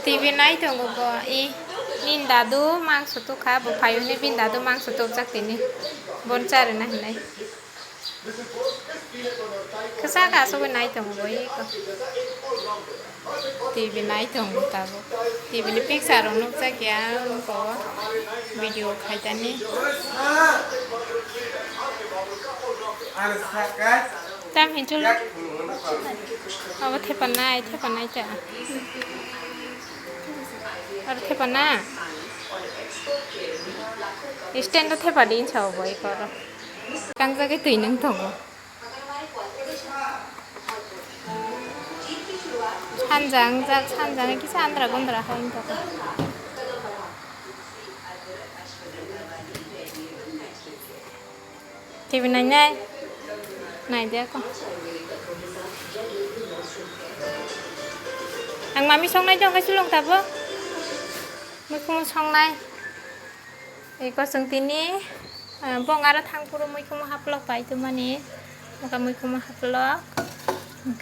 TV naik tunggu bo I bin dadu mang sutu ka bo payu ni bin dadu mang sutu jak tini bon cari nah nai kesa ka so naik tunggu bo I ko TV naik tunggu tabu TV ni picture rong nuk jak ya ko video khai tani tam hin chul aw the panai cha और थे पना stand थे पड़ी छाव बोई करो कंग के तुई नंग थोगो 산장 किसा आंध्रा गुंद्रा है इनका टीवी नहीं देखो ang mami song nai jong kasi long tabo moi kung song nai iko sung tini bong ara thang puro moi kung haplok pai tu mani maka moi kung haplok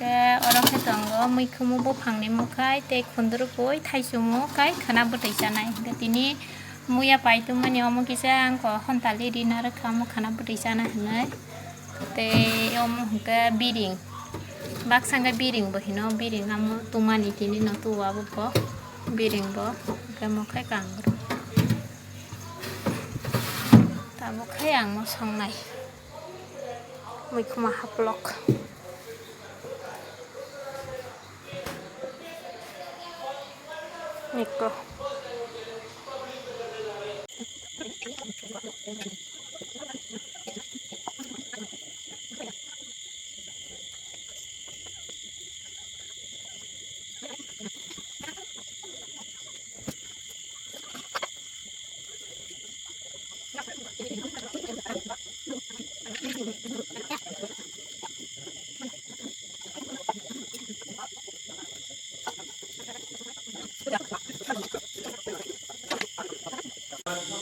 ke oro ke tongo moi kung bo phangni mukai te khundru poi thai sumo kai khana botai sanai ke tini muya pai tu mani omo kisa ang ko hontali dinar khamu khana botai sana hanai te omo ke biring bak sangga biring bo hino biring amu tumani tini no tuwa bo biring bo ke mo khai kangro ta mo khai ang mo song nai moi khuma haplok niko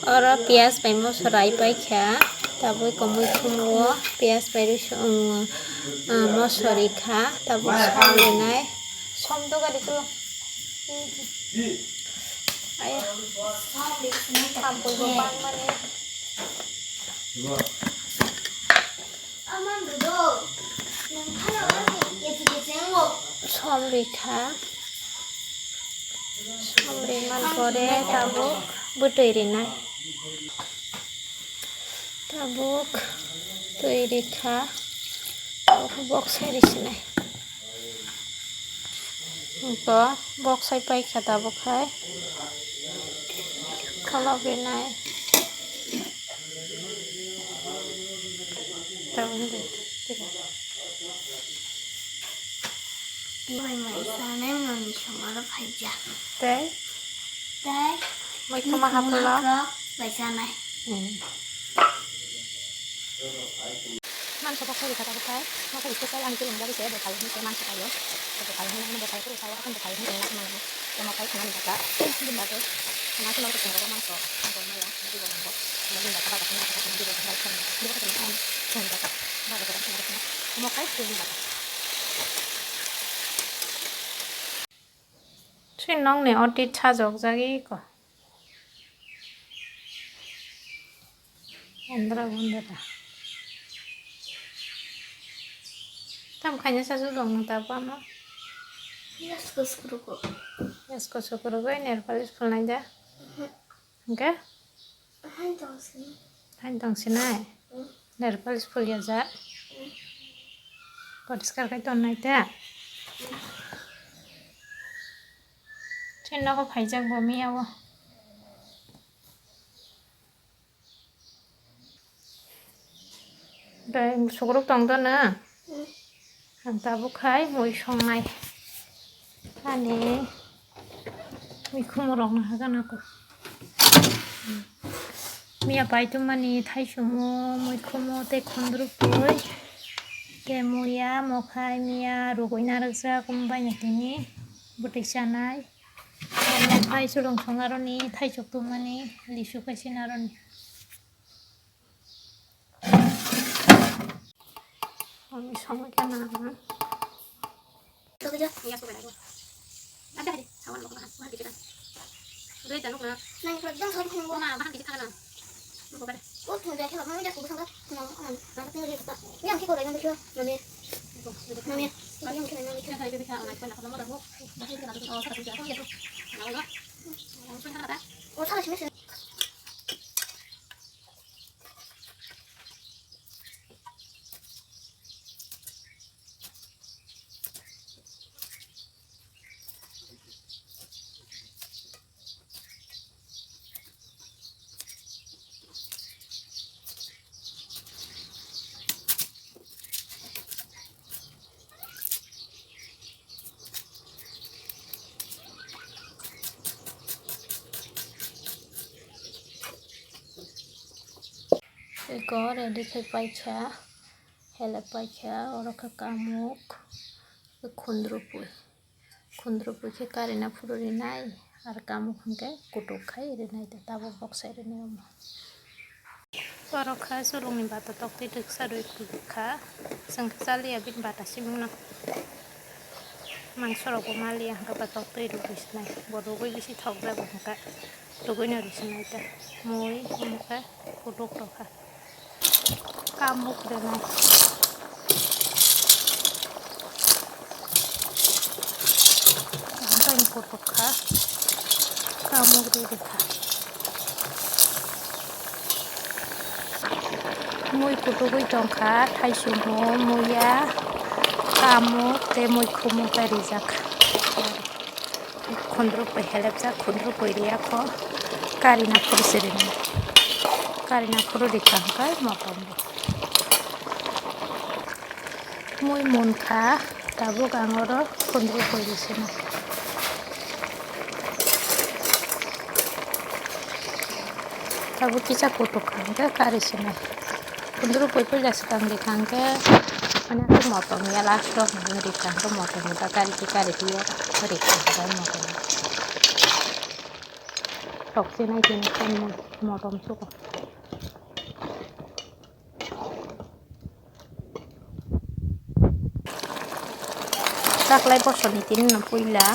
और प्याज पे मो सराई पे खा तब कमुई खुमो प्याज पे मसरी खा तब सम लेनाय सम तो गाड़ी तो आया थाम्पल को बांग माने सम रेखा सम रेमान करे तब बुतुई रेनाय tabuk tui rikha box sai risinai ko box sai pai kha tabuk hai khala benai tabun de mai sanai mami shomara phaija tai moi kama hapla bai sanai man sa pakai kata pakai maka itu saya ambil dari saya bekal ini saya man sekali bekal ini bekal itu saya akan bekal ini enak mana yang mau kayak mana kata bunda tuh karena aku mau ketemu man so aku mau ya nanti mau ngomong mau bunda kata kata kata nanti mau ngomong kan dia kata kan bunda kata baru kata kata mau kayak bunda Shin nong ne oti chajok jagi ko andra bunda tam khanya sa su dong ta pa ma yasko skruko nail polish full nai ja okay hain tong sinai nail polish full ya ja poriskar kai ton nai ta chin no ko phaijak bo mi awo dai sugruk tong da na ang tabuk khai moi song nai ani moi khumorong na hagan ako mia pai tu mani thai sumo moi khumo te khondru poi ke moya mokhai mia rogoi na raksa kumbai na tini butik sanai thai sulong songaroni thai chok tu mani lisu kasinaroni Kami sama kan Con nó mà cái cái đây là lúc nào này còn đang không không có mà bán cái thằng nào lúc có đây út thằng bé cái bọn nó đã cũng xong đó nó tiêu đi rồi nhưng cái cô đấy nó chưa mà mẹ có những cái này cái thầy cái thằng này con nào nó mất đâu nó cái nào nó sao nó không nhận đâu nó đó nó xuyên thằng đó ủa sao lại mới có để đi khai bay chả hay là bay chả ở cái camuk cái khundru cái cái này phụ rồi này ở camuk cái cột khai rồi này để tao bóc sai rồi này mà ở khai số lượng này bata tóc thì được sao rồi cột khai sang cái này abin bata sim nó mang số lượng của Malia cái bata tóc thì được biết này bộ đồ cái gì thọc ra bằng cái đồ cái này được này ta môi một cái cột rồi khai camuk rồi này ini kotok kah kamu gede kah mui kotok goi dong kah thai sumo muya kamu te mui kumu perijak khundru pe helep ja khundru poiria ko karina pursirini karina puru dikangkai motom mui mun kah tabu gangoro khundru poirisina tabu kisah kotok kangke karisina kunduru poi jas kangke kangke mana aku motong ya langsung ngeri kangke motong kita kari dia ngeri kangke motong tok sini jenis kan motong suka tak lai poson itin na puila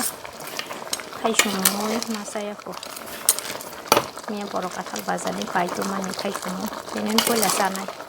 khai sumoy masaya ko Mia borok asal bazar ni pai tu mani khai sumo. Dengan pula sana.